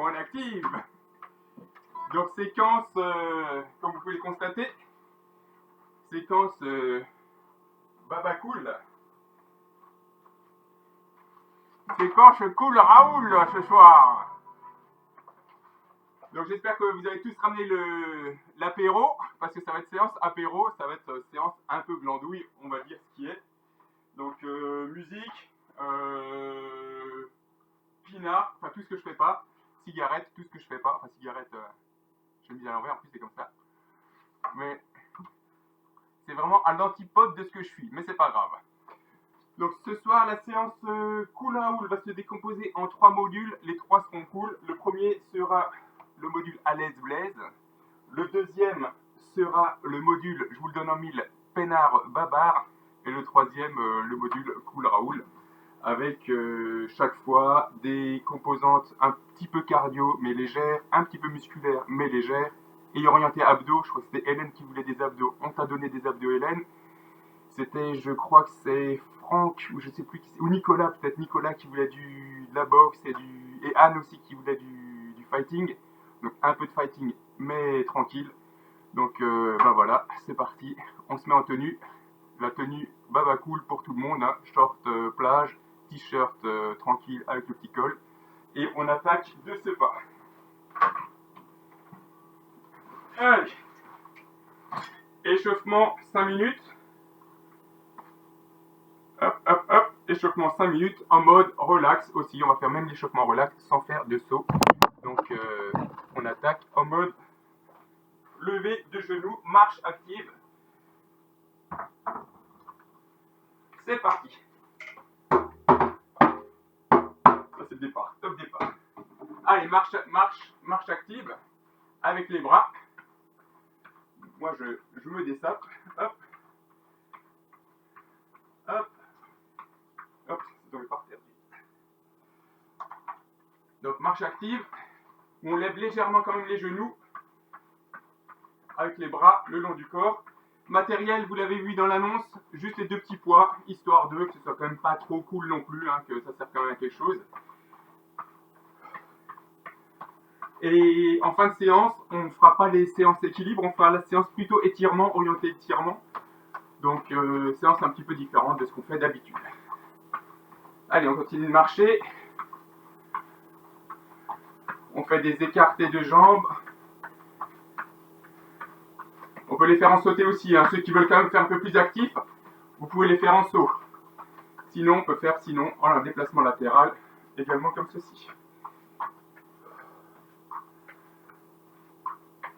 on active. Donc séquence, comme vous pouvez le constater, séquence Baba Cool. Séquence Cool Raoul ce soir. Donc j'espère que vous avez tous ramené l'apéro, parce que ça va être séance apéro, ça va être séance un peu glandouille, on va dire ce qui est. Donc musique, pinard, enfin tout ce que je fais pas, cigarette, tout ce que je fais pas, enfin cigarette, je l'ai mis à l'envers, en plus c'est comme ça. Mais c'est vraiment à l'antipode de ce que je suis, mais c'est pas grave. Donc ce soir, la séance Cool Raoul va se décomposer en 3 modules, les 3 seront cool. Le premier sera le module à l'aise Blaise. Le deuxième sera le module, je vous le donne en mille, Peinard Babar. Et le troisième, le module Cool Raoul, avec chaque fois des composantes un petit peu cardio mais légères, un petit peu musculaires mais légères, et orienté abdos. Je crois que c'était Hélène qui voulait des abdos. On t'a donné des abdos, Hélène. C'était, je crois que c'est Franck, ou je sais plus qui c'est, ou Nicolas, peut-être Nicolas qui voulait de la boxe, et Anne aussi qui voulait du fighting. Donc un peu de fighting, mais tranquille. Donc bah voilà, c'est parti. On se met en tenue. La tenue baba cool pour tout le monde, hein. Short plage, t-shirt tranquille avec le petit col. Et on attaque de ce pas. Allez. Échauffement 5 minutes. Hop, hop, hop. Échauffement 5 minutes en mode relax aussi. On va faire même l'échauffement relax sans faire de saut. Donc on attaque en mode lever de genoux, marche active. C'est parti. Ça c'est le départ, top départ. Allez, marche active avec les bras. Moi je me dessape. Hop. Hop. Hop, c'est tombé par terre. Donc marche active. On lève légèrement quand même les genoux. Avec les bras le long du corps. Matériel, vous l'avez vu dans l'annonce, juste les 2 petits poids, histoire de que ce soit quand même pas trop cool non plus, hein, que ça sert quand même à quelque chose. Et en fin de séance, on ne fera pas les séances équilibre, on fera la séance plutôt étirement, orientée étirement. Donc séance un petit peu différente de ce qu'on fait d'habitude. Allez, on continue de marcher. On fait des écartés de jambes. On peut les faire en sauté aussi, hein. Ceux qui veulent quand même faire un peu plus actif, vous pouvez les faire en saut. Sinon, on peut faire en un déplacement latéral, également comme ceci.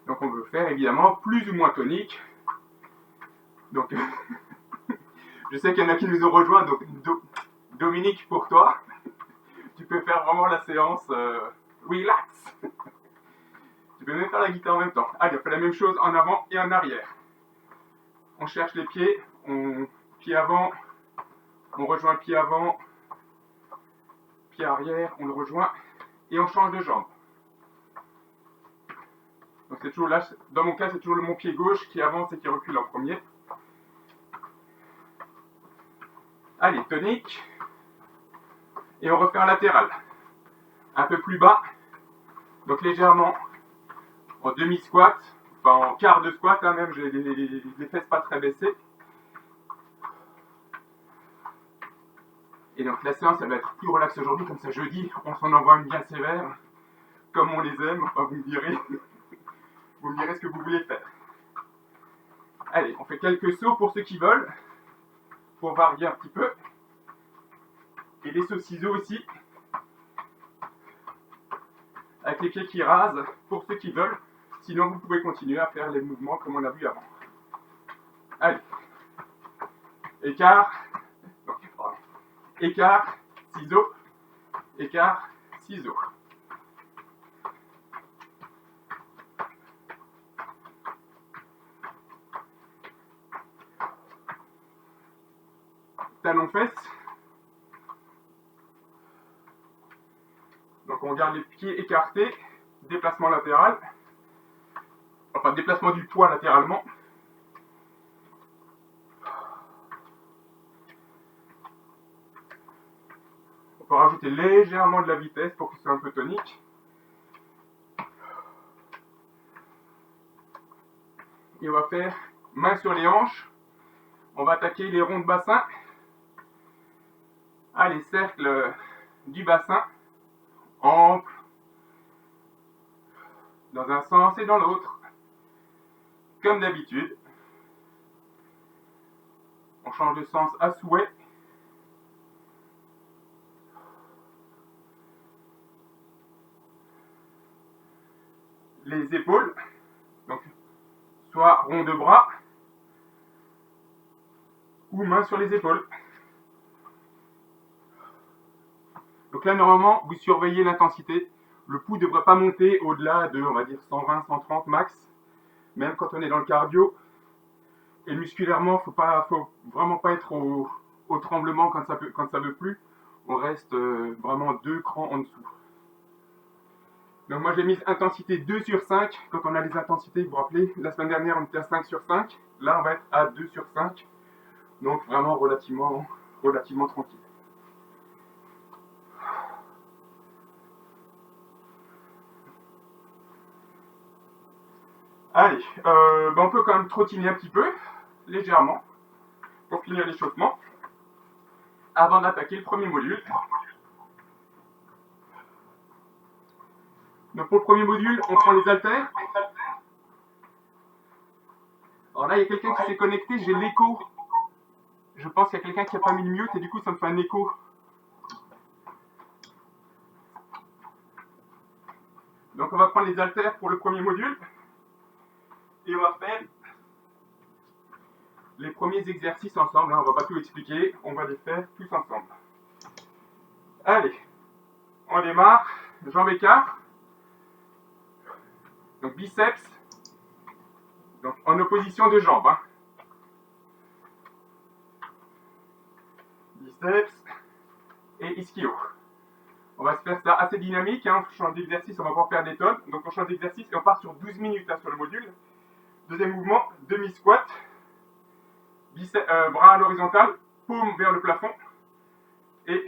Donc on peut faire évidemment plus ou moins tonique. Donc je sais qu'il y en a qui nous ont rejoints, donc Dominique, pour toi, tu peux faire vraiment la séance relax. Tu peux même faire la guitare en même temps. Allez, on fait la même chose en avant et en arrière. On cherche les pieds, pied avant, on rejoint le pied avant, pied arrière, on le rejoint et on change de jambe. Donc c'est toujours là, dans mon cas c'est toujours mon pied gauche qui avance et qui recule en premier. Allez, tonique. Et on refait un latéral. Un peu plus bas. Donc légèrement en demi-squat, enfin en quart de squat, hein, même, j'ai les fesses pas très baissées. Et donc la séance, elle va être plus relaxe aujourd'hui, comme ça jeudi, on s'en envoie une bien sévère, comme on les aime, enfin vous me direz ce que vous voulez faire. Allez, on fait quelques sauts pour ceux qui veulent, pour varier un petit peu. Et les sauts ciseaux aussi, avec les pieds qui rasent, pour ceux qui veulent. Sinon, vous pouvez continuer à faire les mouvements comme on a vu avant. Allez. Écart. Écart, ciseaux. Écart, ciseaux. Talons-fesses. Donc on garde les pieds écartés. Déplacement latéral. Enfin, déplacement du poids latéralement. On peut rajouter légèrement de la vitesse pour que ce soit un peu tonique. Et on va faire main sur les hanches. On va attaquer les ronds de bassin. Allez, cercle du bassin. Ample. Dans un sens et dans l'autre. Comme d'habitude. On change de sens à souhait. Les épaules. Donc, soit rond de bras ou main sur les épaules. Donc là, normalement, vous surveillez l'intensité. Le pouls ne devrait pas monter au-delà de, on va dire, 120, 130 max. Même quand on est dans le cardio. Et musculairement, faut vraiment pas être au tremblement quand ça veut plus. On reste vraiment 2 crans en dessous. Donc moi j'ai mis intensité 2 sur 5. Quand on a les intensités, vous vous rappelez, la semaine dernière on était à 5 sur 5. Là on va être à 2 sur 5. Donc vraiment relativement tranquille. Allez, on peut quand même trottiner un petit peu, légèrement, pour finir l'échauffement, avant d'attaquer le premier module. Donc pour le premier module, on prend les haltères. Alors là, il y a quelqu'un qui s'est connecté, j'ai l'écho. Je pense qu'il y a quelqu'un qui n'a pas mis le mute et du coup ça me fait un écho. Donc on va prendre les haltères pour le premier module. Et on va faire les premiers exercices ensemble. On ne va pas tout expliquer, on va les faire tous ensemble. Allez, on démarre. Jambes écart. Donc biceps. Donc en opposition de jambes. Biceps et ischio. On va se faire ça assez dynamique. On change d'exercice, on va pouvoir faire des tonnes. Donc on change d'exercice et on part sur 12 minutes sur le module. Deuxième mouvement, demi-squat. Bras à l'horizontale, paume vers le plafond. Et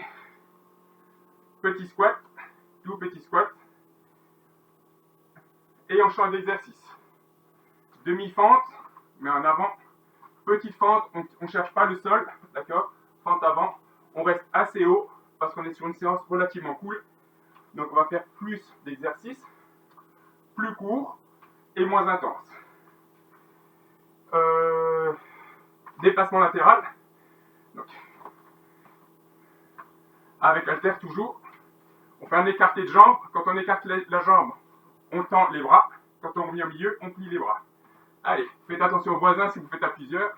petit squat, tout petit squat. Et on change d'exercice. Demi-fente, mais en avant. Petite fente, on ne cherche pas le sol, d'accord. Fente avant, on reste assez haut parce qu'on est sur une séance relativement cool. Donc on va faire plus d'exercices, plus courts et moins intenses. Déplacement latéral. Donc, avec haltère toujours. On fait un écarté de jambe. Quand on écarte la jambe, on tend les bras. Quand on revient au milieu, on plie les bras. Allez, faites attention aux voisins si vous faites à plusieurs.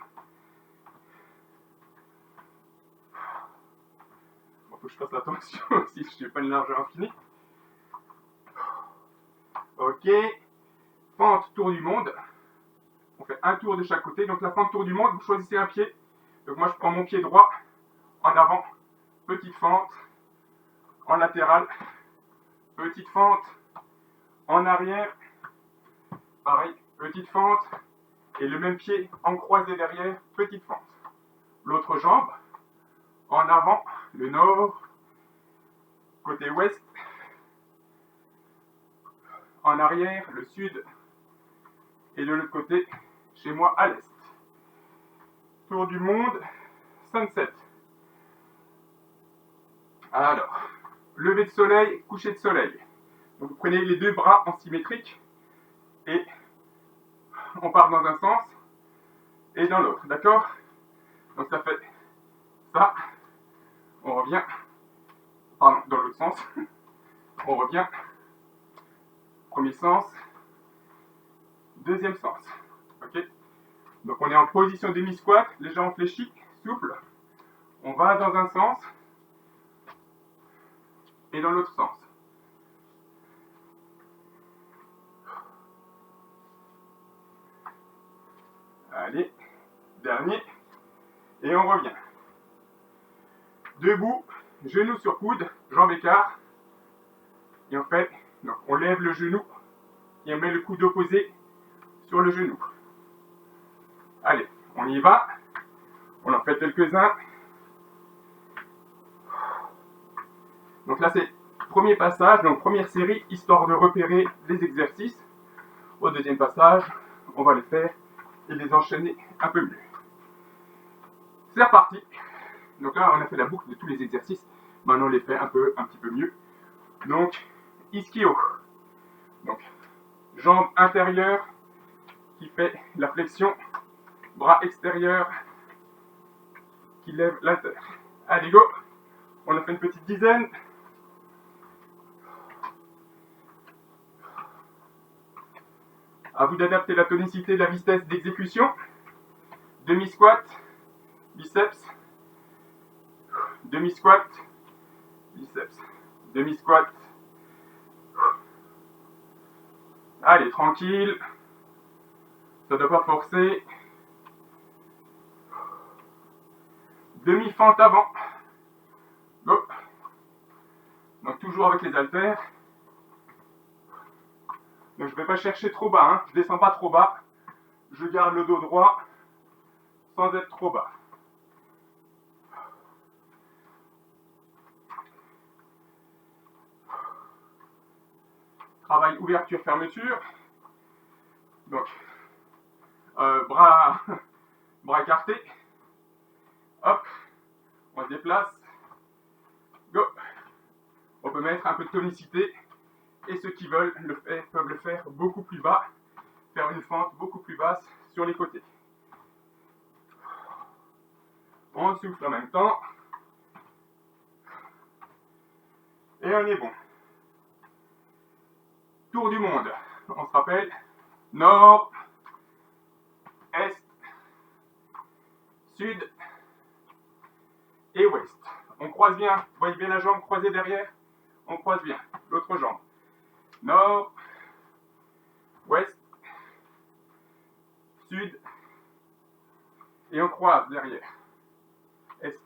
Bon, faut que je fasse attention si je n'ai pas une largeur infinie. Ok. Fente tour du monde. On fait un tour de chaque côté. Donc la fente tour du monde, vous choisissez un pied. Donc moi je prends mon pied droit en avant. Petite fente. En latéral. Petite fente. En arrière. Pareil. Petite fente. Et le même pied en croisé derrière. Petite fente. L'autre jambe. En avant. Le nord. Côté ouest. En arrière. Le sud. Et de l'autre côté. Chez moi à l'est. Tour du monde. Sunset. Alors. Lever de soleil, coucher de soleil. Donc vous prenez les deux bras en symétrique et on part dans un sens et dans l'autre, d'accord? Donc ça fait ça, on revient, pardon, dans l'autre sens, on revient, premier sens, deuxième sens, ok? Donc on est en position demi-squat, les jambes fléchies, souple, on va dans un sens et dans l'autre sens. Allez, dernier, et on revient. Debout, genoux sur coude, jambes écart, et on fait, donc on lève le genou, et on met le coude opposé sur le genou. Allez, on y va, on en fait quelques-uns. Donc là c'est premier passage, donc première série, histoire de repérer les exercices. Au deuxième passage, on va les faire et les enchaîner un peu mieux. C'est reparti. Donc là, on a fait la boucle de tous les exercices. Maintenant, on les fait un petit peu mieux. Donc, ischio. Donc, jambe intérieure qui fait la flexion, bras extérieur qui lève l'inter. Allez, go. On a fait une petite dizaine. À vous d'adapter la tonicité et la vitesse d'exécution. Demi-squat, biceps. Demi-squat, biceps. Demi-squat. Allez, tranquille. Ça ne doit pas forcer. Demi-fente avant. Go. Donc toujours avec les haltères. Donc je ne vais pas chercher trop bas, hein. Je ne descends pas trop bas. Je garde le dos droit sans être trop bas. Travail ouverture-fermeture. Donc, bras écartés. Hop, on se déplace. Go. On peut mettre un peu de tonicité. Et ceux qui veulent peuvent le faire beaucoup plus bas. Faire une fente beaucoup plus basse sur les côtés. On souffle en même temps. Et on est bon. Tour du monde. On se rappelle. Nord, Est, Sud et Ouest. On croise bien. Vous voyez bien la jambe croisée derrière? On croise bien. L'autre jambe. Nord, Ouest, Sud et on croise derrière. Est.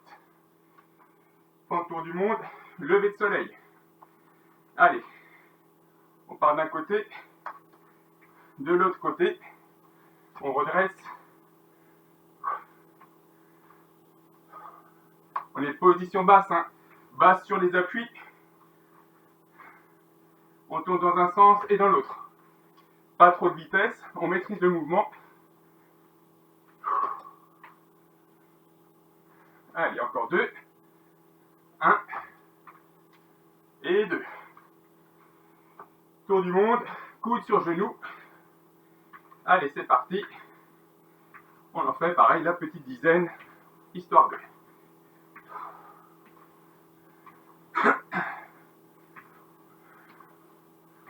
Tour du monde. Lever de soleil. Allez. On part d'un côté. De l'autre côté. On redresse. On est position basse, hein. Basse sur les appuis. On tourne dans un sens et dans l'autre. Pas trop de vitesse, on maîtrise le mouvement. Allez, encore 2. 1 et 2. Tour du monde, coude sur genou. Allez, c'est parti. On en fait pareil, la petite dizaine, histoire de.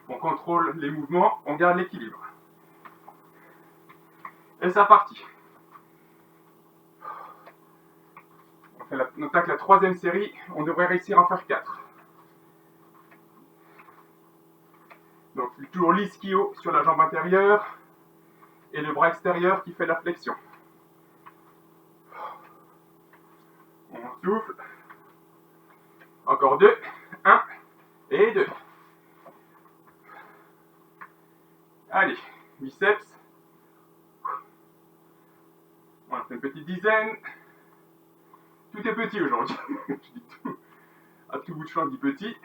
On contrôle les mouvements, on garde l'équilibre. Et c'est parti. On attaque la troisième série, on devrait réussir à en faire 4. Donc toujours l'ischio sur la jambe intérieure et le bras extérieur qui fait la flexion. On souffle. Encore 2. 1 et 2. Allez, biceps. On a fait une petite dizaine. Tout est petit aujourd'hui. Je dis tout. À tout bout de champ, je dis petit.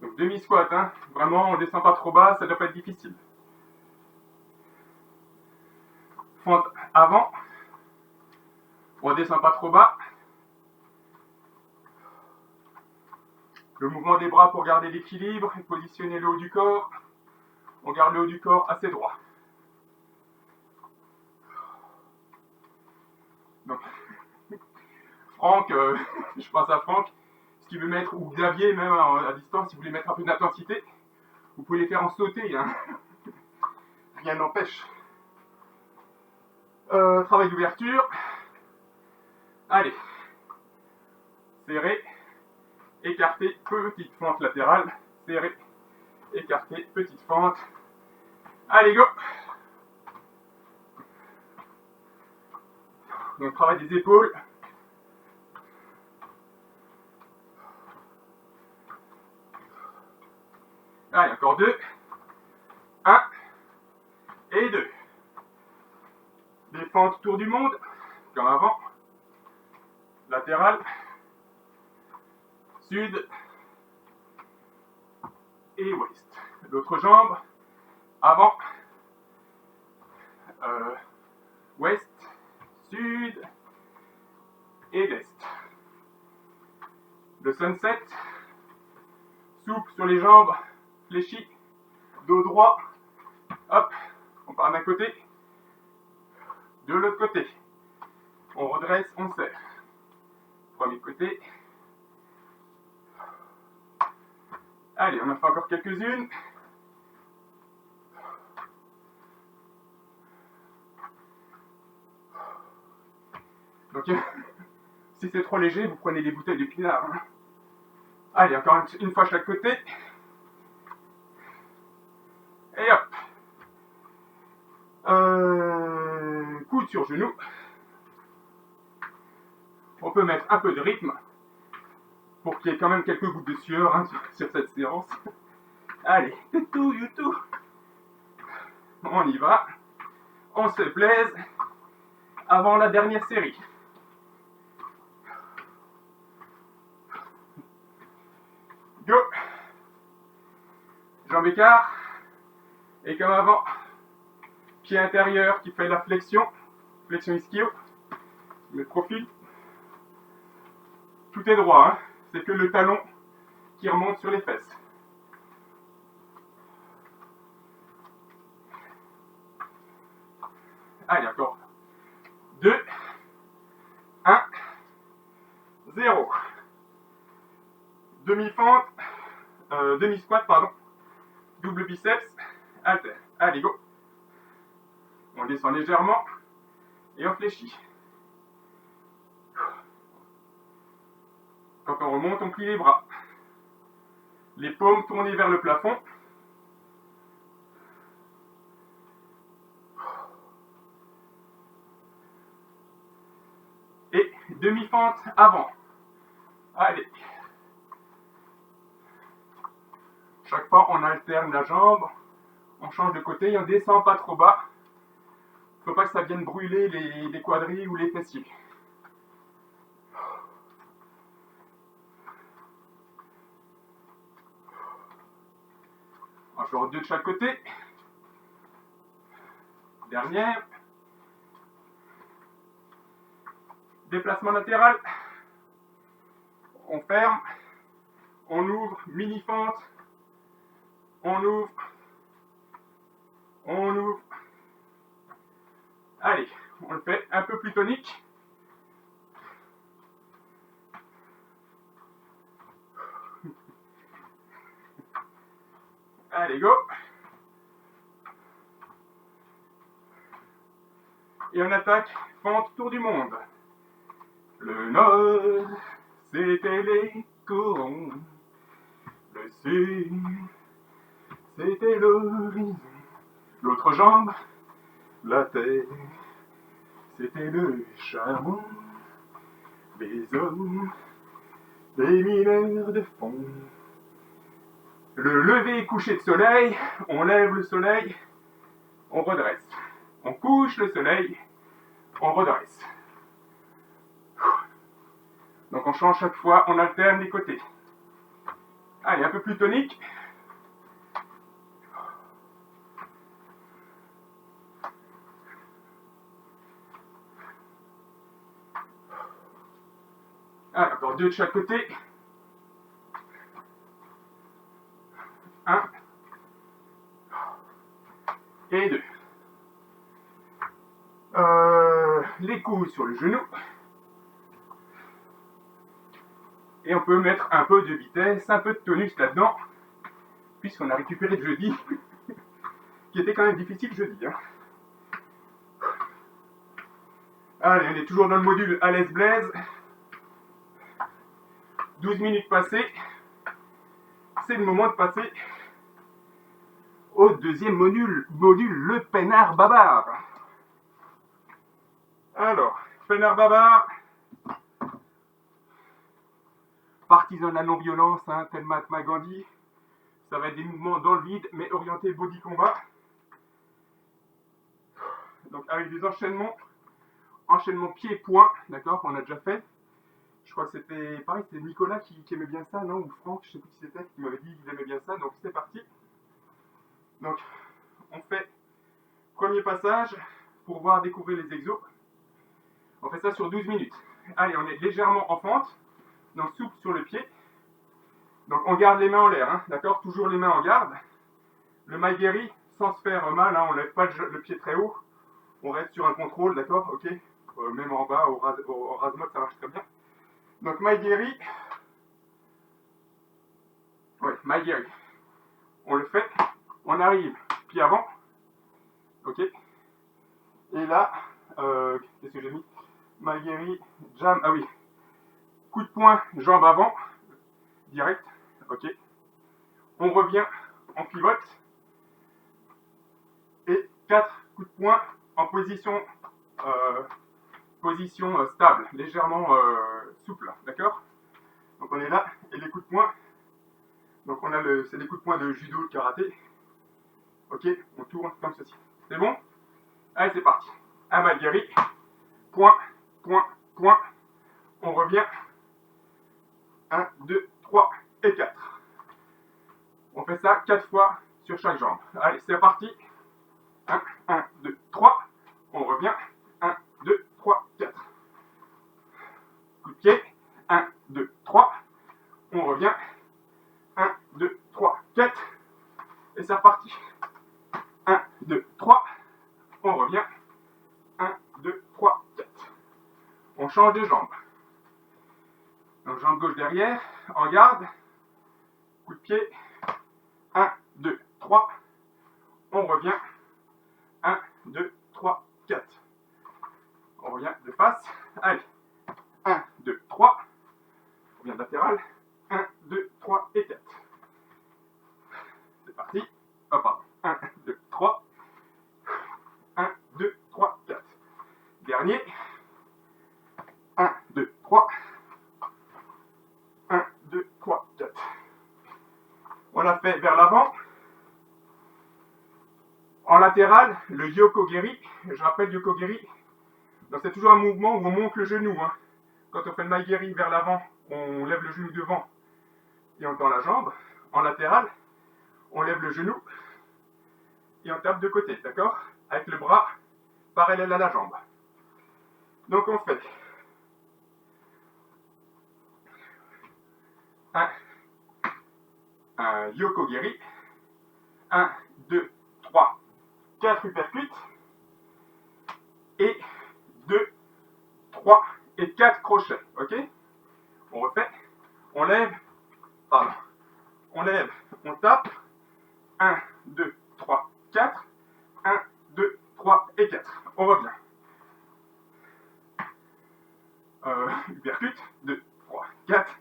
Donc demi-squat, hein. Vraiment, on descend pas trop bas, ça doit pas être difficile. Fente avant. On descend pas trop bas. Le mouvement des bras pour garder l'équilibre et positionner le haut du corps. On garde le haut du corps assez droit. Donc, Franck, je pense à Franck, si tu veux mettre, ou Xavier même à distance, si vous voulez mettre un peu d'intensité, vous pouvez les faire en sauter, hein. Rien n'empêche. Travail d'ouverture. Allez. Serré. Écarté. Petite fente latérale. Serré. Écarté. Petite fente. Allez, go. Donc, travail des épaules. Allez, encore 2. 1 et 2. Des fentes tour du monde, comme avant. Latéral. Sud et ouest. L'autre jambe, avant, ouest, sud et l'est. Le sunset, souple sur les jambes, fléchi, dos droit, hop, on part d'un côté, de l'autre côté. On redresse, on serre. Premier côté. Allez, on en fait encore quelques-unes. Donc, si c'est trop léger, vous prenez des bouteilles de pinard. Hein. Allez, encore une fois chaque côté. Et hop. Coude sur genou. On peut mettre un peu de rythme pour qu'il y ait quand même quelques gouttes de sueur hein, sur cette séance. Allez, tout. On y va. On se plaise avant la dernière série. Go. Jambes écart. Et comme avant, pied intérieur qui fait la flexion ischio. Le profil. Tout est droit, hein. C'est que le talon qui remonte sur les fesses. Allez, encore. 2, 1, 0. Demi-fente, demi-squat, pardon. Double biceps, haltère. Allez, go. On descend légèrement et on fléchit. Quand on remonte, on plie les bras. Les paumes tournées vers le plafond. Et demi-fente avant. Allez. Chaque fois, on alterne la jambe. On change de côté et on descend pas trop bas. Il ne faut pas que ça vienne brûler les quadrilles ou les fessiers. Encore 2 de chaque côté. Dernière. Déplacement latéral. On ferme. On ouvre. Mini-fente. On ouvre. On ouvre. Allez, on le fait un peu plus tonique. Allez, go. Et on attaque fente tour du monde. Le nord, c'était les corons. Le sud, c'était l'horizon. L'autre jambe, la terre, c'était le charbon. Les hommes, des mineurs de fond. Le lever et coucher de soleil, on lève le soleil, on redresse. On couche le soleil, on redresse. Donc on change chaque fois, on alterne les côtés. Allez, un peu plus tonique. Allez, encore 2 de chaque côté. 1 et 2. Les coudes sur le genou. Et on peut mettre un peu de vitesse, un peu de tonus là-dedans, puisqu'on a récupéré le jeudi, qui était quand même difficile jeudi. Hein. Allez, on est toujours dans le module à l'aise blaise. 12 minutes passées. C'est le moment de passer au deuxième module, le peinard bavard. Alors, peinard bavard, partisan de la non-violence, hein, tel Mahatma Gandhi. Ça va être des mouvements dans le vide, mais orientés body combat. Donc avec des enchaînements pied-point, d'accord, qu'on a déjà fait. Je crois que c'était pareil, c'était Nicolas qui aimait bien ça, non? Ou Franck, je sais plus qui c'était, qui m'avait dit qu'il aimait bien ça, donc c'est parti. Donc, on fait premier passage pour voir découvrir les exos. On fait ça sur 12 minutes. Allez, on est légèrement en fente, donc souple sur le pied. Donc, on garde les mains en l'air, hein, d'accord? Toujours les mains en garde. Le Maigiri, sans se faire mal, hein, on ne lève pas le pied très haut. On reste sur un contrôle, d'accord? Ok. Même en bas, au ras-mode, ça marche très bien. Donc, Maigiri. Oui, Maigiri. On le fait. On arrive pied avant. Ok. Et là, qu'est-ce que j'ai mis? Maigiri, jam. Ah oui. Coup de poing, jambe avant. Direct. Ok. On revient en pivote. Et 4 coups de poing en position stable, légèrement souple, d'accord? Donc on est là, et les coups de poing, donc on a c'est des coups de poing de judo, de karaté. Ok, on tourne comme ceci. C'est bon? Allez, c'est parti. Un Maigiri, point, point, point. On revient. 1, 2, 3 et 4. On fait ça 4 fois sur chaque jambe. Allez, c'est parti. 1, 1, 2, 3. On revient. 1, 2, 3, 4. Coup de pied. 1, 2, 3. On revient. 1, 2, 3, 4. Et c'est reparti. 1, 2, 3. On revient. 1, 2, 3, 4. On change de jambe. Donc jambe gauche derrière. En garde. Coup de pied. 1, 2, 3. On revient. 1, 2, 3, 4. On revient de face. Allez. 1, 2, 3. On revient latéral. 1, 2, 3 et 4. C'est parti. Oh, pardon. 1, 2, 3. 1, 2, 3, 4. Dernier. 1, 2, 3. 1, 2, 3, 4. On a fait vers l'avant. En latéral, le Yokogiri. Je rappelle Yokogiri. Donc c'est toujours un mouvement où on monte le genou. Hein. Quand on fait le Maigiri vers l'avant, on lève le genou devant et on tend la jambe. En latéral, on lève le genou et on tape de côté, d'accord? Avec le bras parallèle à la jambe. Donc on fait un Yokogiri. 1, 2, 3, 4 uppercuts. Et 2, 3 et 4 crochets. Ok? On refait. On lève. Pardon. On lève. On tape. 1, 2, 3, 4. 1, 2, 3 et 4. On revient. Uppercut. 2, 3, 4.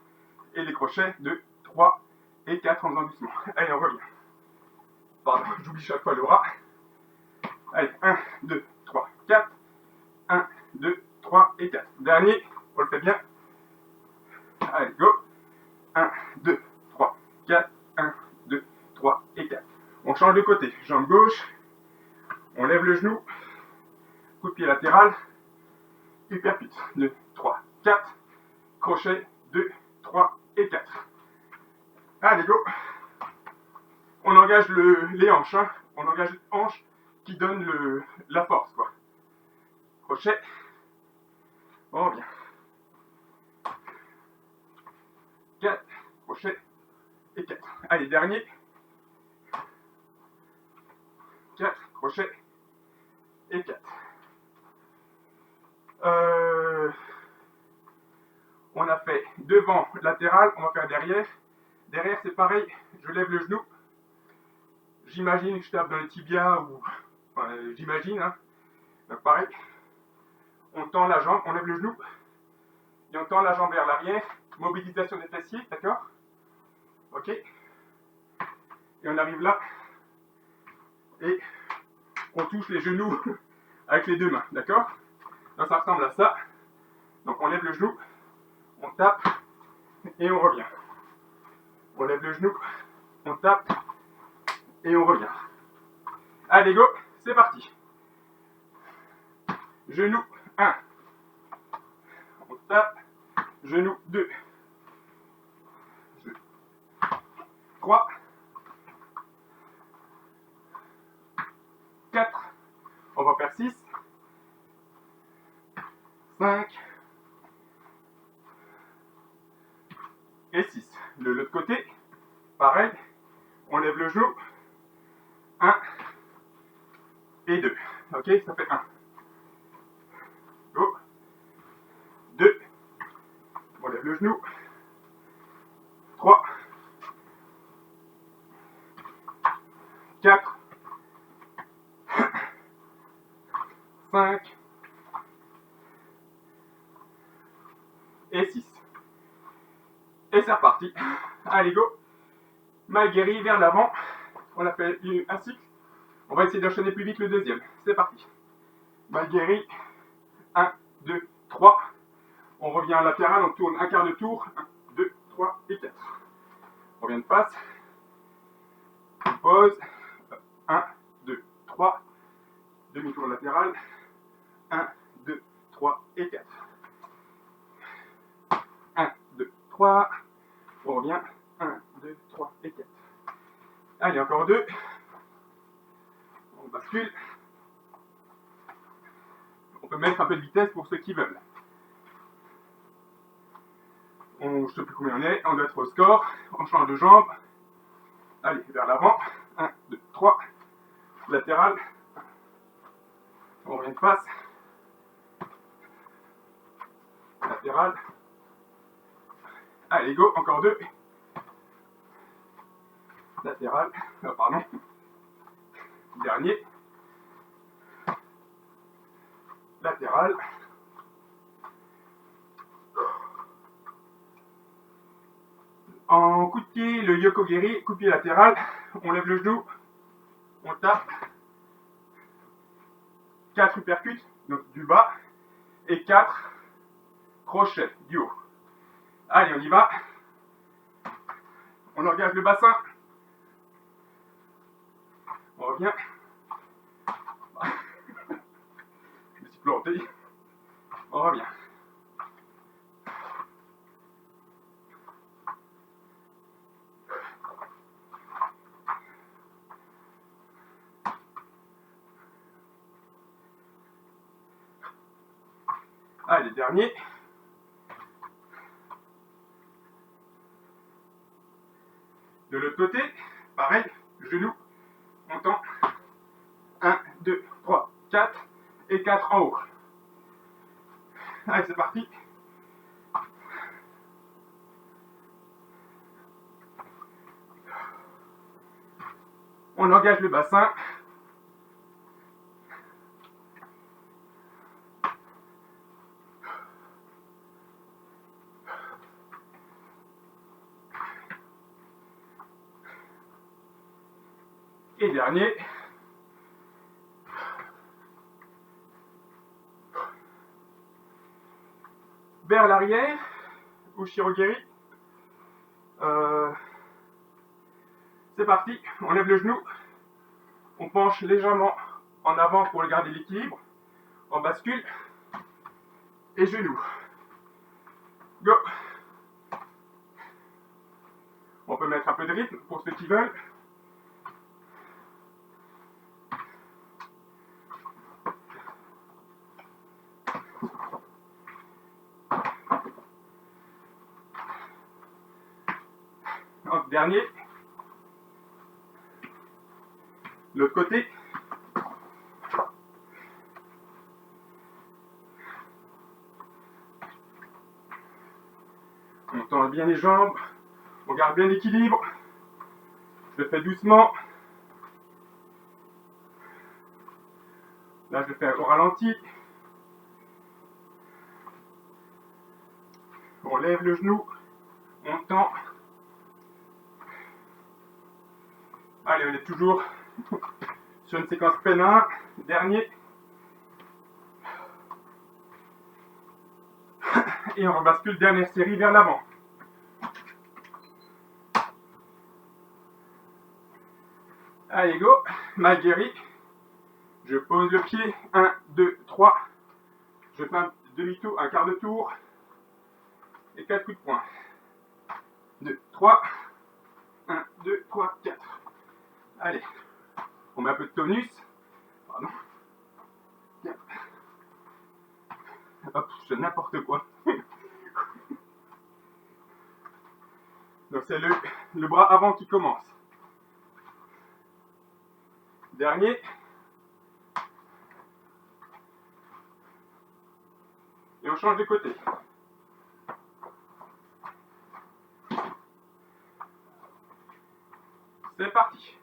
Et les crochets. 2, 3 et 4 en faisant doucement. Allez, on revient. Pardon, j'oublie chaque fois le bras. Allez, 1, 2, 3, 4. 1, 2, 3 et 4. Dernier, on le fait bien. Allez, go. 1, 2, 3, 4. 1, 2, 3 et 4. On change de côté. Jambe gauche. On lève le genou. Coup de pied latéral. Uppercut. 2, 3, 4. Crochet. 2, 3 et 4. Allez, go. On engage les hanches. Hein. On engage les hanches qui donnent la force, quoi. Crochet. On revient. 4. Crochet. Et 4. Allez, dernier. 4. Crochet. Et 4. On a fait devant, latéral, on va faire derrière. Derrière, c'est pareil, je lève le genou. J'imagine que je tape dans les tibias ou... Enfin, j'imagine, hein. Donc pareil, on tend la jambe, on lève le genou. Et on tend la jambe vers l'arrière. Mobilisation des fessiers, d'accord? Ok. Et on arrive là. Et on touche les genoux avec les deux mains, d'accord? Donc ça ressemble à ça. Donc on lève le genou, on tape et on revient. On lève le genou, on tape et on revient. Allez, go, c'est parti. Genou 1. On tape. Genou 2. 3. 5 et 6. De l'autre côté, pareil, on lève le genou. 1 et 2. Ok, ça fait 1. Go. 2. On lève le genou. 3. 4. 5. Et 6. Et c'est reparti. Allez, go. Mal guéri vers l'avant. On a fait un cycle. On va essayer d'enchaîner plus vite le deuxième. C'est parti. Mal guéri. 1, 2, 3. On revient en latéral, on tourne un quart de tour. 1, 2, 3 et 4. On revient de face. On pose. 1, 2, 3. Demi-tour latéral. 1, 2, 3 et 4. 1, 2, 3. On revient. 1, 2, 3 et 4. Allez, encore 2. On bascule. On peut mettre un peu de vitesse pour ceux qui veulent. Je ne sais plus combien on est. On doit être au score. On change de jambe. Allez, vers l'avant. 1, 2, 3. Latéral. On revient de face. Latéral. Allez, go. Encore 2. Latéral. Oh, pardon. Dernier. Latéral. En coup de pied, le yokogiri, coup de pied latéral. On lève le genou. On tape. 4 uppercuts, donc du bas. Et 4 crochets du haut. Allez, on y va. On engage le bassin. On revient. Je me suis planté. On revient. Allez, dernier. De l'autre côté, pareil, genou, on tend. 1, 2, 3, 4 et 4 en haut. Allez, c'est parti. On engage le bassin. Et dernier. Vers l'arrière, ou shirogiri. C'est parti, on lève le genou. On penche légèrement en avant pour garder l'équilibre. On bascule. Et genou. Go. On peut mettre un peu de rythme pour ceux qui veulent. Donc, dernier. L'autre côté. On tend bien les jambes. On garde bien l'équilibre. Je le fais doucement. Là, je le fais au ralenti. On lève le genou. On tend. Allez, on est toujours sur une séquence peine 1. Dernier. Et on rebascule, dernière série vers l'avant. Allez, go. Mal guéri. Je pose le pied. 1, 2, 3. Je fais un demi-tour, un quart de tour. Et 4 coups de poing. 2, 3. 1, 2, 3, 4. Allez. On met un peu de tonus. Pardon. Bien. Hop, je fais n'importe quoi. Donc c'est le bras avant qui commence. Dernier. Et on change de côté. C'est parti.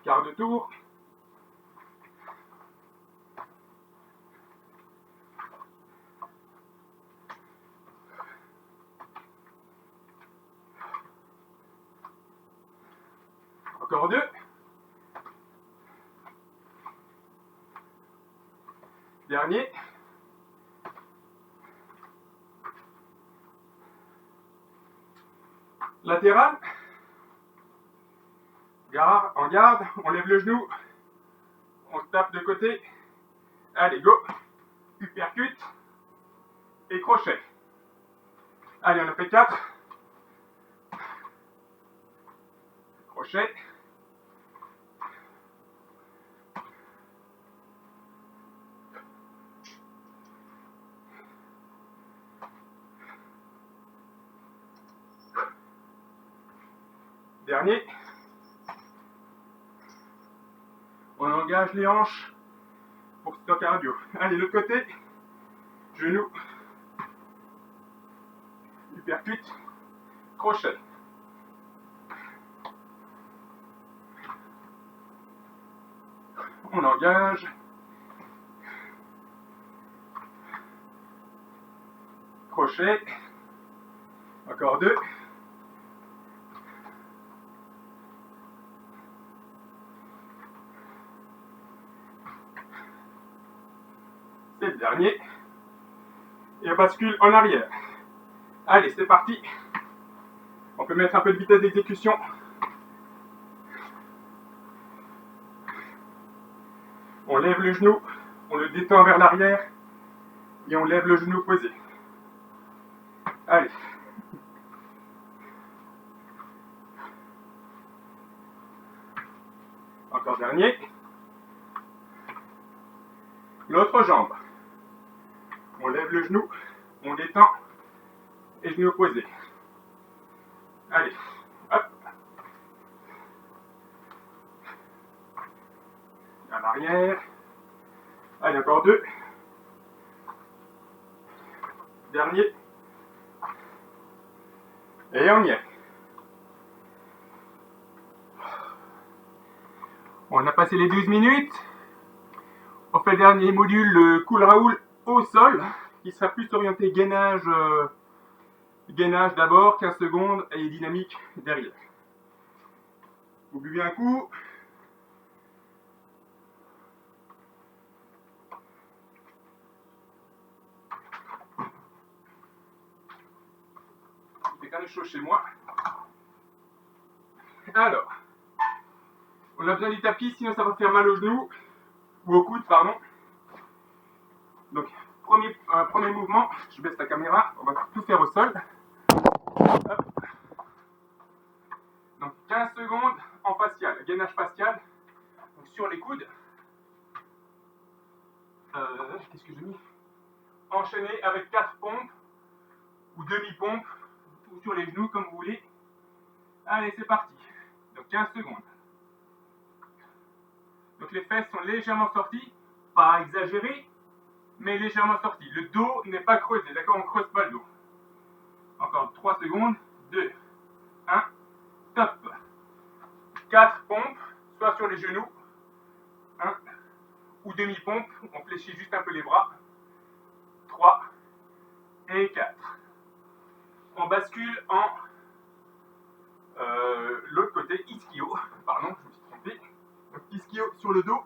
Quart de tour. Encore deux. Dernier. Latéral. En garde, on lève le genou. On se tape de côté. Allez, go. Uppercut. Et crochet. Allez, on a fait 4. Crochet. Dernier. On engage les hanches pour ce cardio. Allez, l'autre côté. Genou. Uppercut. Crochet. On engage. Crochet. Encore deux. C'est le dernier. Et on bascule en arrière. Allez, c'est parti. On peut mettre un peu de vitesse d'exécution. On lève le genou, on le détend vers l'arrière et on lève le genou posé. Allez. Encore dernier. L'autre jambe. On lève le genou, on détend et genou posé. Allez. Hop. À l'arrière. Allez, encore deux. Dernier. Et on y est. On a passé les 12 minutes. On fait le dernier module, le cool Raoul au sol, qui sera plus orienté gainage, gainage d'abord, 15 secondes, et dynamique derrière. Vous buvez un coup. Il fait quand même chaud chez moi. Alors, on a besoin du tapis, sinon ça va faire mal aux genoux, ou au coude, pardon. Donc, premier mouvement, je baisse la caméra, on va tout faire au sol. Hop. Donc 15 secondes en facial, gainage facial, donc sur les coudes. Qu'est-ce que j'ai mis? Enchaîné avec 4 pompes, ou demi-pompes, ou sur les genoux comme vous voulez. Allez, c'est parti. Donc 15 secondes. Donc les fesses sont légèrement sorties, pas exagérées, mais légèrement sorties. Le dos n'est pas creusé, d'accord? On ne creuse pas le dos. Encore 3 secondes. 2, 1, top. 4 pompes, soit sur les genoux, 1, ou demi-pompe, on fléchit juste un peu les bras. 3 et 4. On bascule en l'autre côté, ischio. Pardon, je me suis trompé. Donc ischio sur le dos,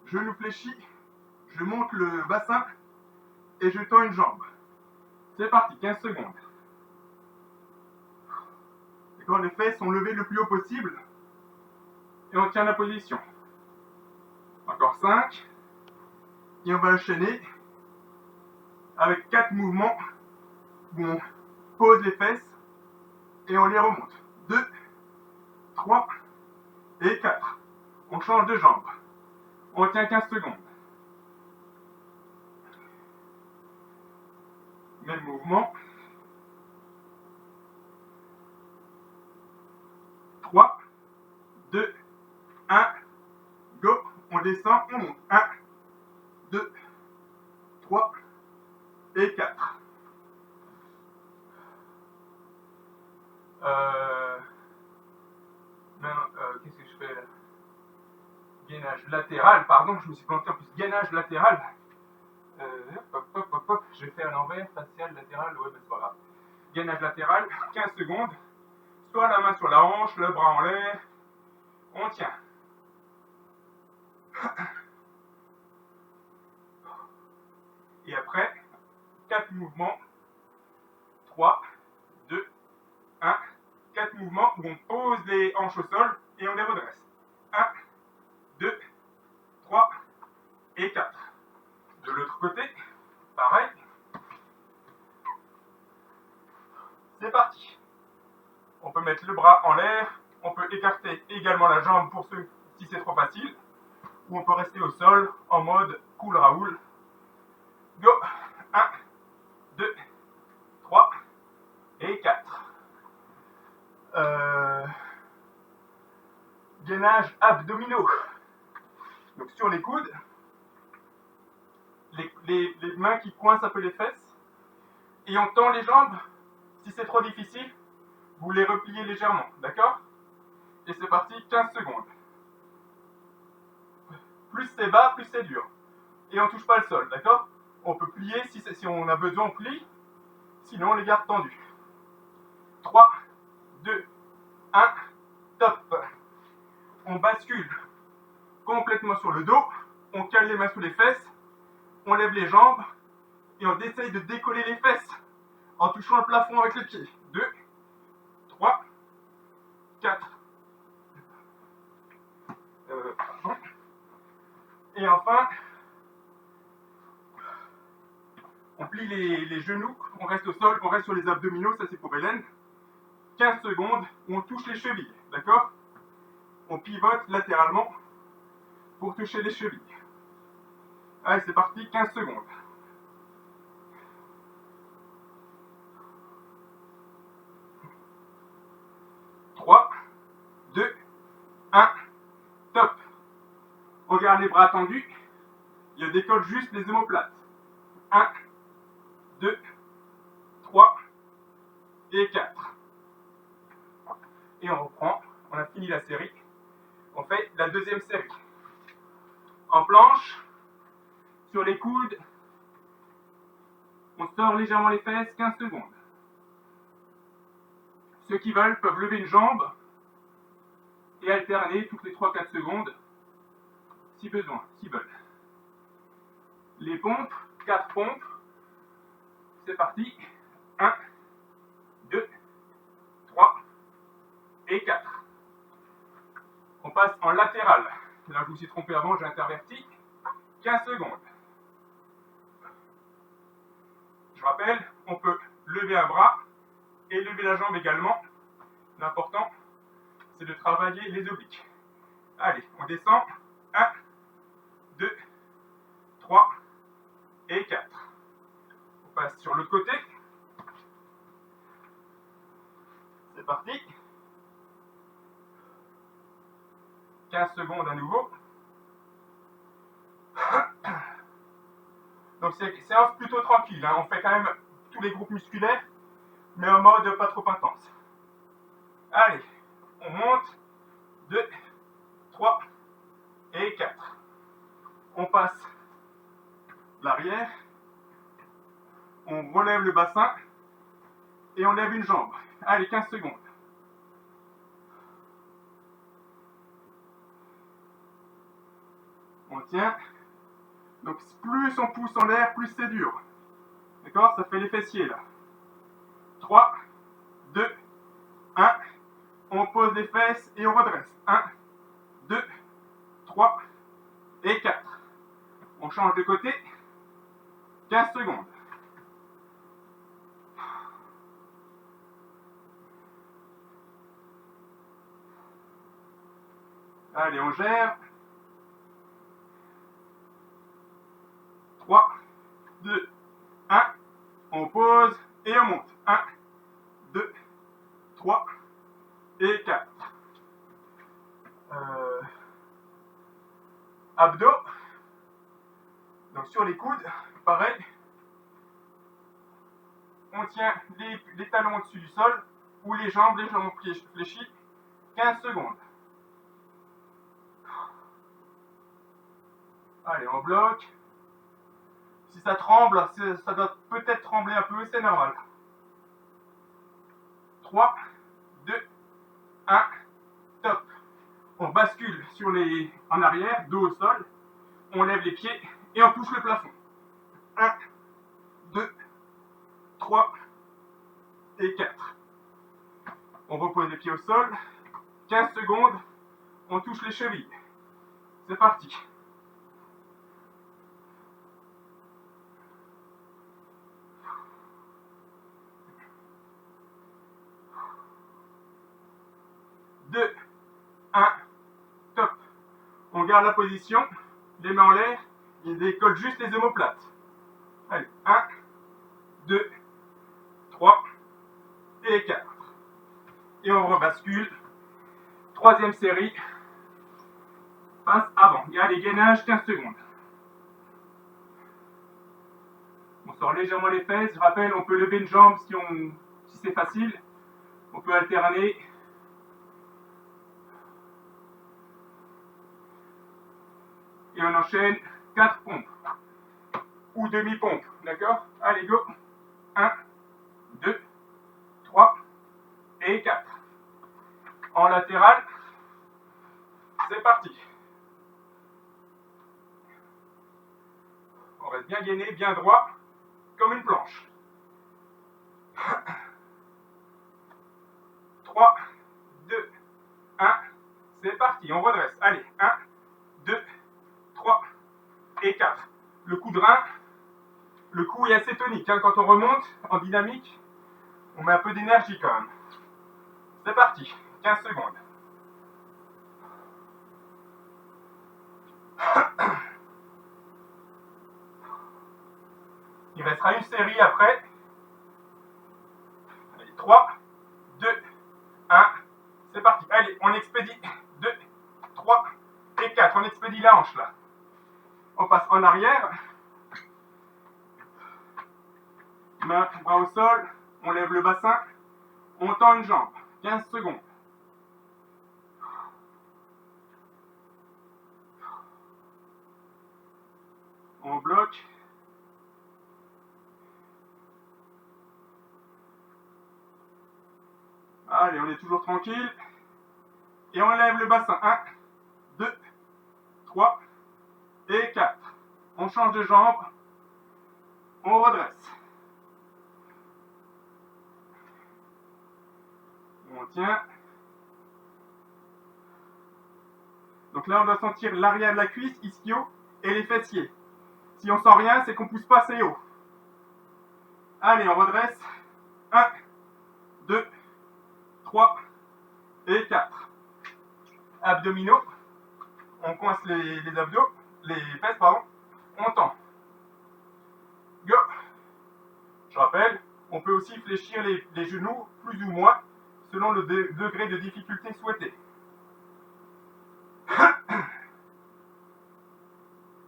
genou fléchi, je monte le bassin et je tends une jambe. C'est parti, 15 secondes. Et quand les fesses sont levées le plus haut possible, et on tient la position. Encore 5. Et on va enchaîner avec 4 mouvements où on pose les fesses et on les remonte. 2, 3 et 4. On change de jambe. On tient 15 secondes. Même mouvement. 3, 2, 1, go. On descend, on monte. 1, 2, 3 et 4. Qu'est-ce que je fais là? Gainage latéral, pardon, je me suis planté en plus. Gainage latéral. Je vais faire l'envers, facial, latéral, ouais, mais c'est pas grave. Gainage latéral, 15 secondes. Soit la main sur la hanche, le bras en l'air. On tient. Et après, 4 mouvements. 3, 2, 1. 4 mouvements où on pose les hanches au sol et on les redresse. 1, 2, 3 et 4. De l'autre côté, pareil. C'est parti. On peut mettre le bras en l'air, on peut écarter également la jambe pour ceux si c'est trop facile, ou on peut rester au sol en mode cool Raoul. Go. 1, 2, 3 et 4. Gainage abdominaux. Donc sur les coudes, les mains qui coincent un peu les fesses, et on tend les jambes. Si c'est trop difficile, vous les repliez légèrement, d'accord? Et c'est parti, 15 secondes. Plus c'est bas, plus c'est dur. Et on ne touche pas le sol, d'accord? On peut plier, si on a besoin, on plie. Sinon, on les garde tendus. 3, 2, 1, top. On bascule complètement sur le dos. On cale les mains sous les fesses. On lève les jambes. Et on essaye de décoller les fesses en touchant le plafond avec les pieds. 2, 3, 4. Et enfin, on plie les genoux, on reste au sol, on reste sur les abdominaux, ça c'est pour Hélène. 15 secondes où on touche les chevilles, d'accord? On pivote latéralement pour toucher les chevilles. Allez, c'est parti, 15 secondes. Trois, 2, 1, top. On garde les bras tendus. Il décolle juste les omoplates. 1, 2, 3 et 4. Et on reprend. On a fini la série. On fait la deuxième série. En planche, sur les coudes, on sort légèrement les fesses, 15 secondes. Ceux qui veulent peuvent lever une jambe et alterner toutes les 3-4 secondes, si besoin, s'ils veulent. Les pompes, 4 pompes. C'est parti. 1, 2, 3 et 4. On passe en latéral. Là, je vous suis trompé avant, j'ai interverti. 15 secondes. Je rappelle, on peut lever un bras et lever la jambe également. L'important, c'est de travailler les obliques. Allez, on descend. 1, 2, 3 et 4. On passe sur l'autre côté. C'est parti. 15 secondes à nouveau. Donc c'est une séance plutôt tranquille, hein. On fait quand même tous les groupes musculaires, mais en mode pas trop intense. Allez, on monte. 2, 3 et 4. On passe l'arrière. On relève le bassin et on lève une jambe. Allez, 15 secondes. On tient. Donc plus on pousse en l'air, plus c'est dur. D'accord? Ça fait les fessiers là. 3, 2, 1. On pose les fesses et on redresse. 1, 2, 3 et 4. On change de côté. 15 secondes. Allez, on gère. 3, 2, 1. On pose et on monte. 1, 2, 3 et 4. Abdos. Donc sur les coudes, pareil. On tient les talons au-dessus du sol ou les jambes fléchies. 15 secondes. Allez, on bloque. Si ça tremble, ça doit peut-être trembler un peu, c'est normal. 3, 2, 1, top. On bascule en arrière, dos au sol. On lève les pieds et on touche le plafond. 1, 2, 3 et 4. On repose les pieds au sol. 15 secondes. On touche les chevilles. C'est parti. Deux, 1, top. On garde la position, les mains en l'air, il décolle juste les omoplates. Allez, 1, 2, 3 et 4. Et on rebascule. Troisième série. Passe avant. Allez, gainage, 15 secondes. On sort légèrement les fesses. Je rappelle, on peut lever une jambe si c'est facile. On peut alterner. Et on enchaîne 4 pompes. Ou demi-pompes. D'accord? Allez, go. 1, 2, 3 et 4. En latéral. C'est parti. On reste bien gainé, bien droit, comme une planche. 3, 2, 1. C'est parti. On redresse. Allez, 1, 2, 3 et 4. Le coup de rein, le coup est assez tonique. Hein. Quand on remonte en dynamique, on met un peu d'énergie quand même. C'est parti. 15 secondes. Il restera une série après. Allez, 3, 2, 1. C'est parti. Allez, on expédie. 2, 3 et 4. On expédie la hanche là. On passe en arrière. Main, bras au sol. On lève le bassin. On tend une jambe. 15 secondes. On bloque. Allez, on est toujours tranquille. Et on lève le bassin. 1, 2, 3 et 4. On change de jambe. On redresse. On tient. Donc là, on doit sentir l'arrière de la cuisse, ischio, et les fessiers. Si on sent rien, c'est qu'on pousse pas assez haut. Allez, on redresse. 1, 2, 3 et 4. Abdominaux. On coince les abdos, les fesses, pardon. On tend. Go. Je rappelle, on peut aussi fléchir les genoux plus ou moins selon le degré de difficulté souhaité.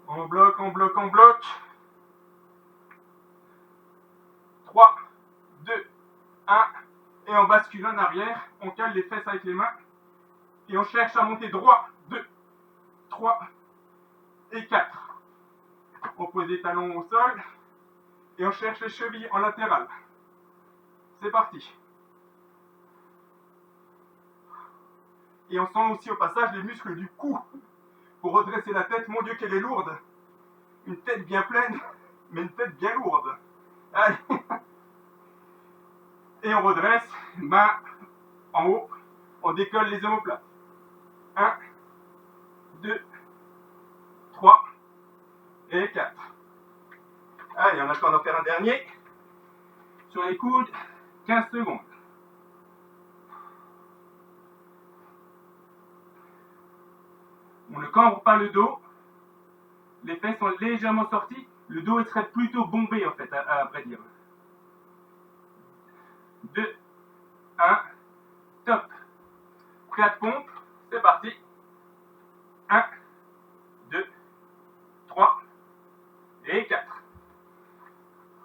On bloque, on bloque, on bloque. 3, 2, 1. Et on bascule en arrière. On cale les fesses avec les mains. Et on cherche à monter droit. 2, 3 et 4. On pose les talons au sol. Et on cherche les chevilles en latéral. C'est parti. Et on sent aussi au passage les muscles du cou. Pour redresser la tête, mon Dieu qu'elle est lourde. Une tête bien pleine, mais une tête bien lourde. Allez. Et on redresse, main en haut, on décolle les omoplates. 1, 2, 3 et 4. Allez, on attend d'en faire un dernier. Sur les coudes, 15 secondes. On ne cambre pas le dos. Les fesses sont légèrement sorties. Le dos il serait plutôt bombé en fait, à vrai dire. 2, 1, top. 4 pompes, c'est parti. 1, 2, 3 et 4.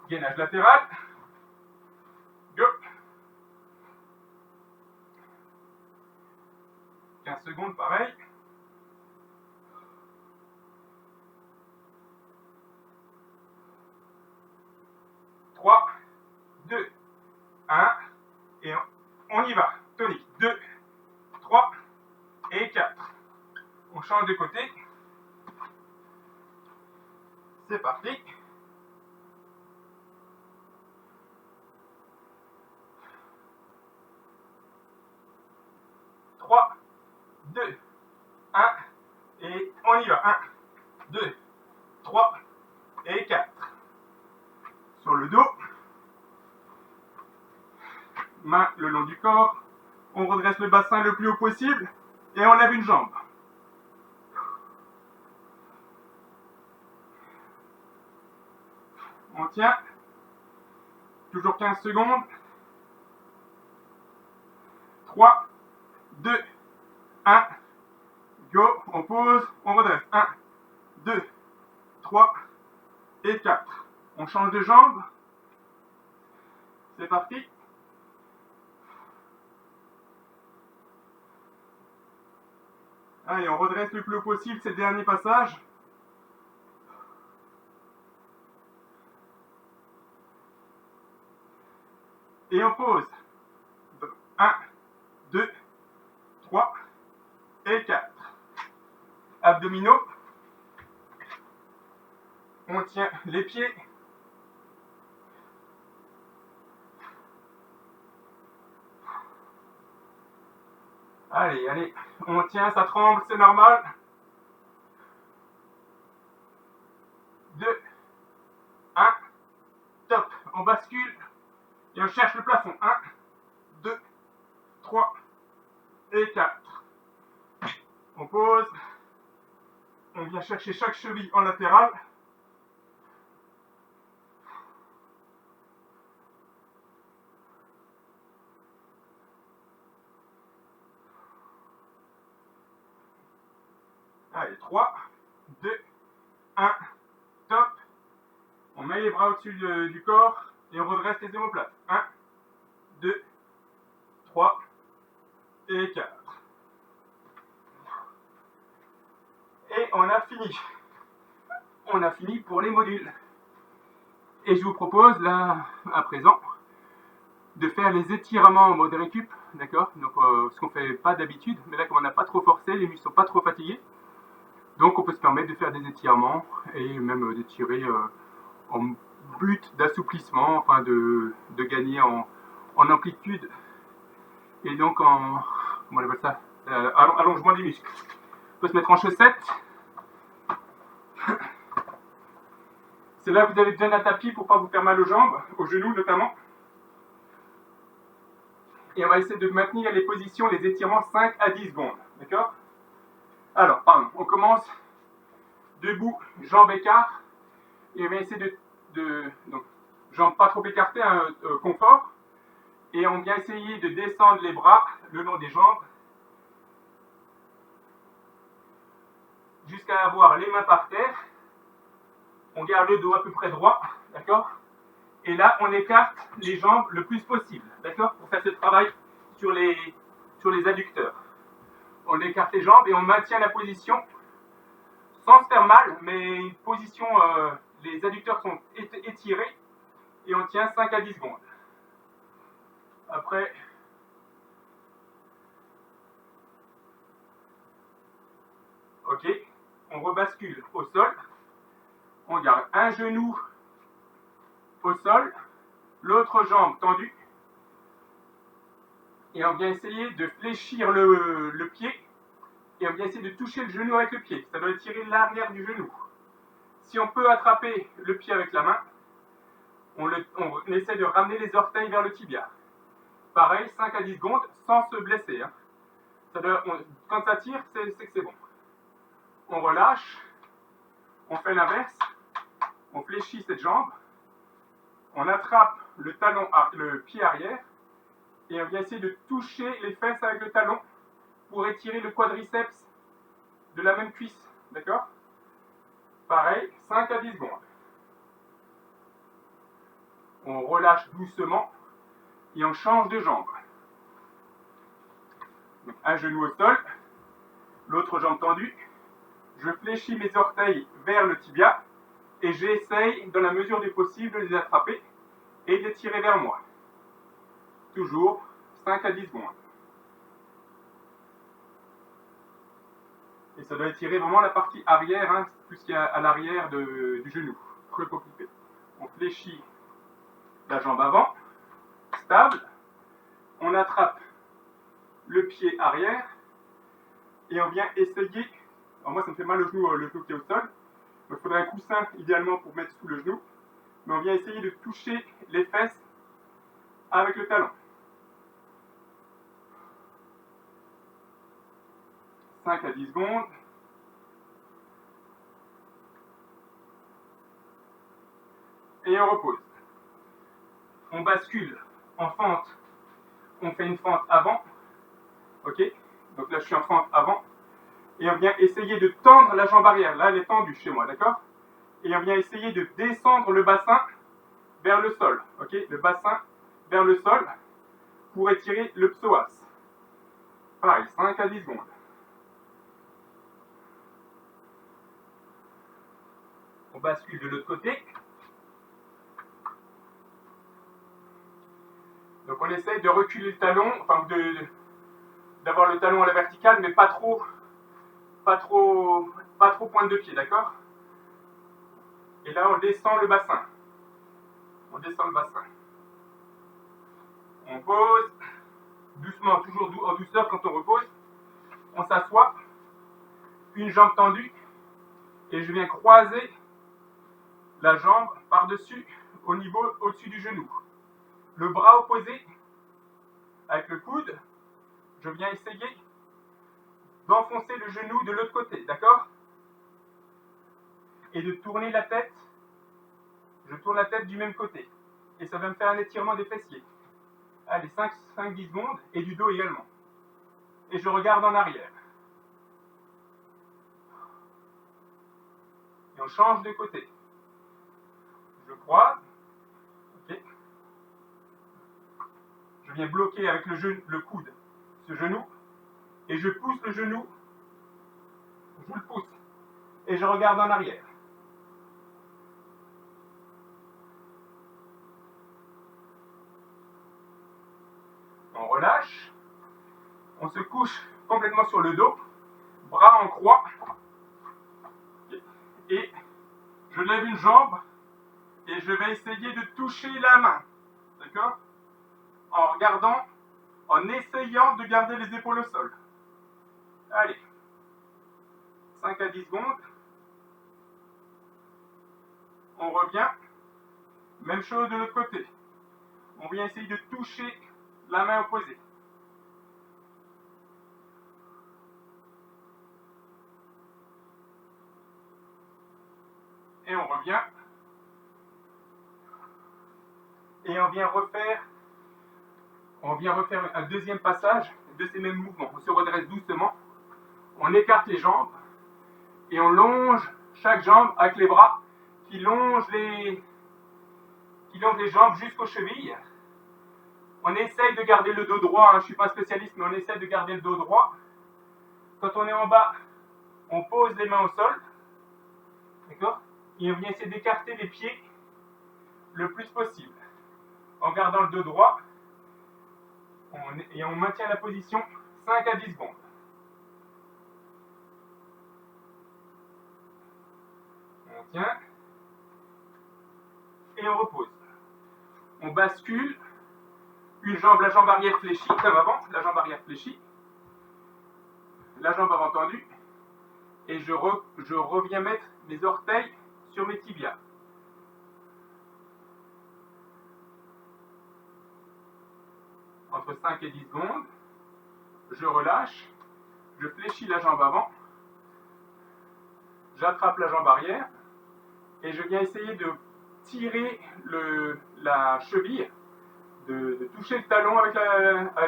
Gainage latéral. Go. 15 secondes, pareil. 3, 2, 1, et on y va. Tonique. 2, 3 et 4. On change de côté. C'est parti. 3, 2, 1, et on y va. 1, 2, 3 et 4. Sur le dos. Main le long du corps. On redresse le bassin le plus haut possible et on lève une jambe. On tient. Toujours 15 secondes. 3, 2, 1. Go. On pose. On redresse. 1, 2, 3 et 4. On change de jambe. C'est parti. Allez, on redresse le plus haut possible ces derniers passages. Et on pose. 1, 2, 3 et 4. Abdominaux. On tient les pieds. Allez, allez. On tient, ça tremble, c'est normal. 2, 1, top. On bascule et on cherche le plafond. 1, 2, 3 et 4. On pose. On vient chercher chaque cheville en latéral. Allez, 3, 2, 1, top. On met les bras au-dessus du corps et on redresse les omoplates. 1, 2, 3 et 4. Et on a fini. On a fini pour les modules. Et je vous propose là, à présent, de faire les étirements en mode récup, d'accord? Donc, ce qu'on fait pas d'habitude, mais là, comme on n'a pas trop forcé, les muscles sont pas trop fatigués. Donc, on peut se permettre de faire des étirements et même d'étirer en but d'assouplissement, enfin de gagner en amplitude et donc en, comment on appelle ça, allongement des muscles. On peut se mettre en chaussettes. C'est là que vous avez besoin d'un tapis pour ne pas vous faire mal aux jambes, aux genoux notamment. Et on va essayer de maintenir les positions, les étirements 5 à 10 secondes. D'accord? Alors, pardon, on commence debout, jambes écartes. Et on va essayer donc, jambes pas trop écartées, confort. Et on vient essayer de descendre les bras le long des jambes jusqu'à avoir les mains par terre. On garde le dos à peu près droit, d'accord? Et là, on écarte les jambes le plus possible, d'accord? Pour faire ce travail sur les adducteurs. On écarte les jambes et on maintient la position sans se faire mal, mais une position, les adducteurs sont étirés et on tient 5 à 10 secondes. Après, ok, on rebascule au sol. On garde un genou au sol, l'autre jambe tendue. Et on vient essayer de fléchir le pied. Et on vient essayer de toucher le genou avec le pied. Ça doit étirer l'arrière du genou. Si on peut attraper le pied avec la main, on essaie de ramener les orteils vers le tibia. Pareil, 5 à 10 secondes sans se blesser. Hein. Quand ça tire, c'est que c'est bon. On relâche. On fait l'inverse. On fléchit cette jambe. On attrape le pied arrière Et on vient essayer de toucher les fesses avec le talon pour étirer le quadriceps de la même cuisse. D'accord? Pareil, 5 à 10 secondes. On relâche doucement et on change de jambe. Donc, un genou au sol, l'autre jambe tendue. Je fléchis mes orteils vers le tibia et j'essaye, dans la mesure du possible, de les attraper et de les tirer vers moi. Toujours 5 à 10 secondes. Et ça doit étirer vraiment la partie arrière, hein, tout ce qu'il y a à l'arrière du genou. Recopiper. On fléchit la jambe avant, stable. On attrape le pied arrière et on vient essayer. Alors moi ça me fait mal au genou qui est au sol. Donc il faudrait un coussin idéalement pour mettre sous le genou. Mais on vient essayer de toucher les fesses avec le talon. 5 à 10 secondes. Et on repose. On bascule en fente. On fait une fente avant. Ok? Donc là je suis en fente avant. Et on vient essayer de tendre la jambe arrière. Là elle est tendue chez moi, d'accord? Et on vient essayer de descendre le bassin vers le sol. Ok? Le bassin vers le sol pour étirer le psoas. Pareil, 5 à 10 secondes. On bascule de l'autre côté. Donc on essaye de reculer le talon, enfin d'avoir le talon à la verticale, mais pas trop pointe de pied, d'accord? Et là on descend le bassin. On descend le bassin. On pose, doucement, toujours en douceur quand on repose. On s'assoit, une jambe tendue, et je viens croiser la jambe par-dessus, au-dessus du genou. Le bras opposé, avec le coude, je viens essayer d'enfoncer le genou de l'autre côté, d'accord? Et de tourner la tête. Je tourne la tête du même côté. Et ça va me faire un étirement des fessiers. Allez, 5-10 secondes, et du dos également. Et je regarde en arrière. Et on change de côté. Je croise. Ok. Je viens bloquer avec le coude ce genou. Et je pousse le genou. Je le pousse. Et je regarde en arrière. On relâche. On se couche complètement sur le dos. Bras en croix. Et je lève une jambe. Et je vais essayer de toucher la main. D'accord? En essayant de garder les épaules au sol. Allez. 5 à 10 secondes. On revient. Même chose de l'autre côté. On vient essayer de toucher la main opposée. Et on revient. Et on vient refaire un deuxième passage de ces mêmes mouvements. On se redresse doucement. On écarte les jambes. Et on longe chaque jambe avec les bras qui longent les jambes jusqu'aux chevilles. On essaye de garder le dos droit. Je ne suis pas spécialiste, mais on essaye de garder le dos droit. Quand on est en bas, on pose les mains au sol. D'accord? Et on vient essayer d'écarter les pieds le plus possible. En gardant le dos droit. Et on maintient la position 5 à 10 secondes. On tient. Et on repose. On bascule. La jambe arrière fléchie, comme avant. La jambe arrière fléchie. La jambe avant tendue. Et je reviens mettre mes orteils sur mes tibias. Entre 5 et 10 secondes. Je relâche. Je fléchis la jambe avant. J'attrape la jambe arrière. Et je viens essayer de tirer la cheville de toucher le talon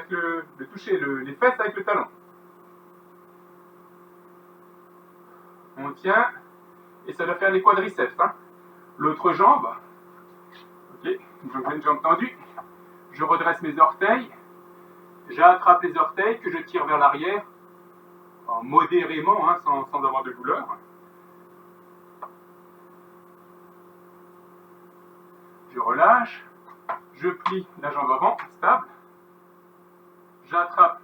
de toucher les fesses avec le talon. On tient et ça doit faire les quadriceps. Hein. L'autre jambe, ok, donc j'ai une jambe tendue, je redresse mes orteils, j'attrape les orteils que je tire vers l'arrière, modérément, hein, sans avoir de douleur. Je relâche, je plie la jambe avant, stable, j'attrape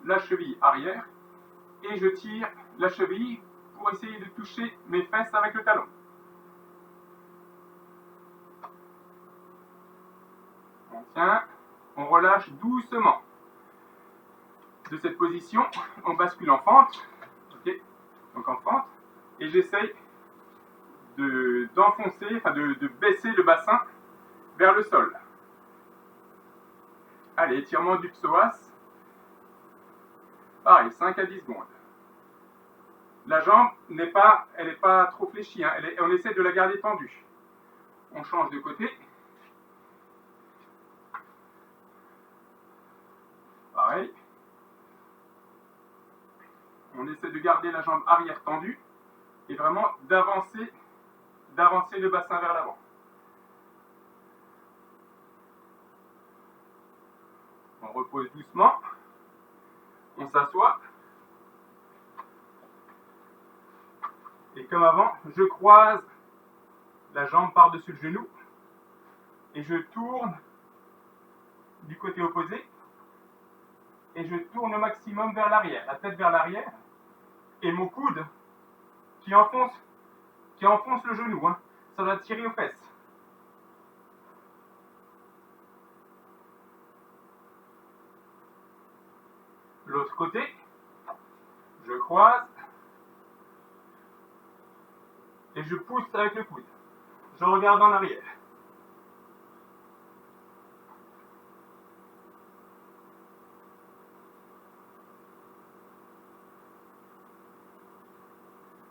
la cheville arrière et je tire la cheville pour essayer de toucher mes fesses avec le talon. On tient, on relâche doucement. De cette position, on bascule en fente, okay, donc en fente, et j'essaye d'enfoncer, enfin de baisser le bassin vers le sol. Allez, étirement du psoas. Pareil, 5 à 10 secondes. La jambe elle n'est pas trop fléchie, hein, on essaie de la garder tendue. On change de côté. Pareil. On essaie de garder la jambe arrière tendue et vraiment d'avancer le bassin vers l'avant. On repose doucement. On s'assoit. Et comme avant, je croise la jambe par-dessus le genou et je tourne du côté opposé et je tourne au maximum vers l'arrière, la tête vers l'arrière et mon coude qui enfonce le genou, hein. Ça va tirer aux fesses. L'autre côté, je croise et je pousse avec le coude. Je regarde en arrière.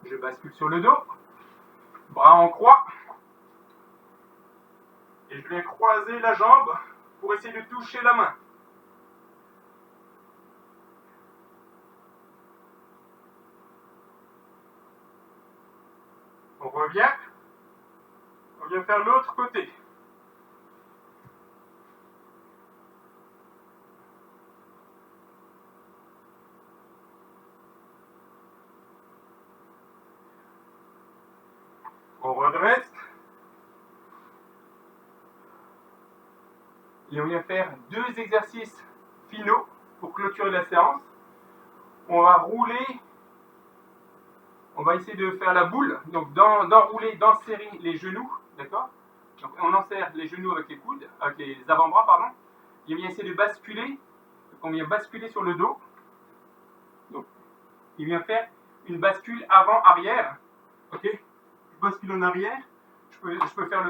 Je bascule sur le dos, bras en croix, et je viens croiser la jambe pour essayer de toucher la main. On vient faire l'autre côté. On redresse. Et on vient faire 2 exercices finaux pour clôturer la séance. On va rouler. On va essayer de faire la boule, donc d'enrouler, d'enserrer les genoux, d'accord? Donc on enserre les genoux avec les coudes, avec les avant-bras, pardon. Et on vient essayer de basculer, donc on vient basculer sur le dos. Donc il vient faire une bascule avant-arrière, ok? Je bascule en arrière, je peux faire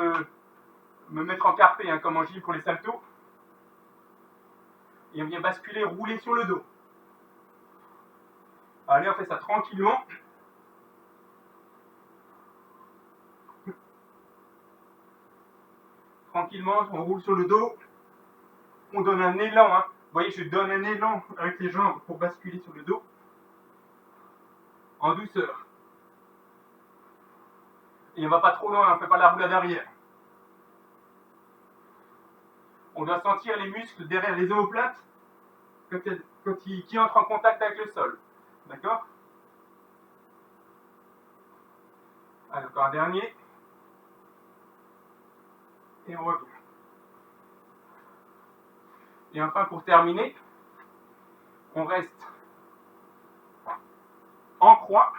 me mettre en carpé, hein, comme en gym pour les saltos. Et on vient basculer, rouler sur le dos. Allez, on fait ça tranquillement. Tranquillement, on roule sur le dos, on donne un élan, hein. Vous voyez, je donne un élan avec les jambes pour basculer sur le dos, en douceur. Et on va pas trop loin, on ne fait pas la roulade arrière. On doit sentir les muscles derrière les omoplates qui entrent en contact avec le sol. D'accord? Allez, encore un dernier. Et on revient. Et enfin, pour terminer, on reste en croix,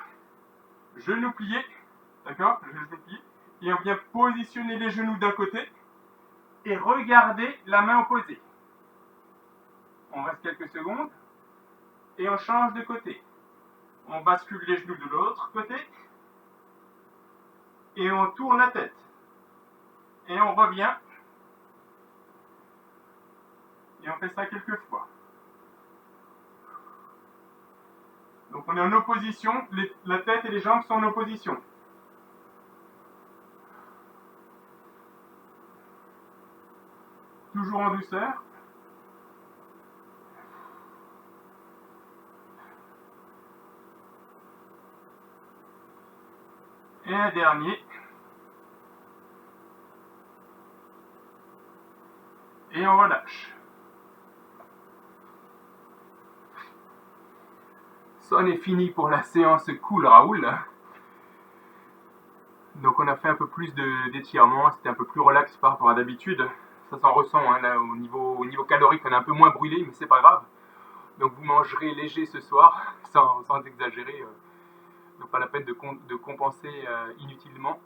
genoux pliés, d'accord? Genoux pliés, et on vient positionner les genoux d'un côté et regarder la main opposée. On reste quelques secondes et on change de côté. On bascule les genoux de l'autre côté et on tourne la tête. Et on revient. Et on fait ça quelques fois. Donc on est en opposition, la tête et les jambes sont en opposition. toujours en douceur. Et un dernier. Et on relâche. Ça en est fini pour la séance Cool Raoul. Donc on a fait un peu plus d'étirements, c'était un peu plus relax par rapport à d'habitude. Ça s'en ressent, hein, là, au niveau calorique, on est un peu moins brûlé, mais c'est pas grave. Donc vous mangerez léger ce soir, sans exagérer. Donc pas la peine de compenser inutilement,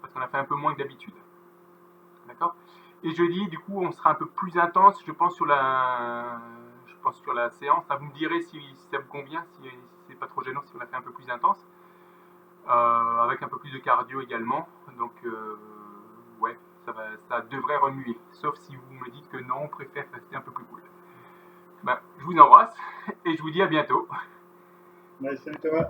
parce qu'on a fait un peu moins que d'habitude. D'accord. Et jeudi, du coup, on sera un peu plus intense, je pense, sur la séance. Vous me direz si ça vous convient, si c'est pas trop gênant, si on a fait un peu plus intense. Avec un peu plus de cardio également. Donc, ouais, ça devrait remuer. Sauf si vous me dites que non, on préfère rester un peu plus cool. Ben, je vous embrasse et je vous dis à bientôt. Merci Thomas.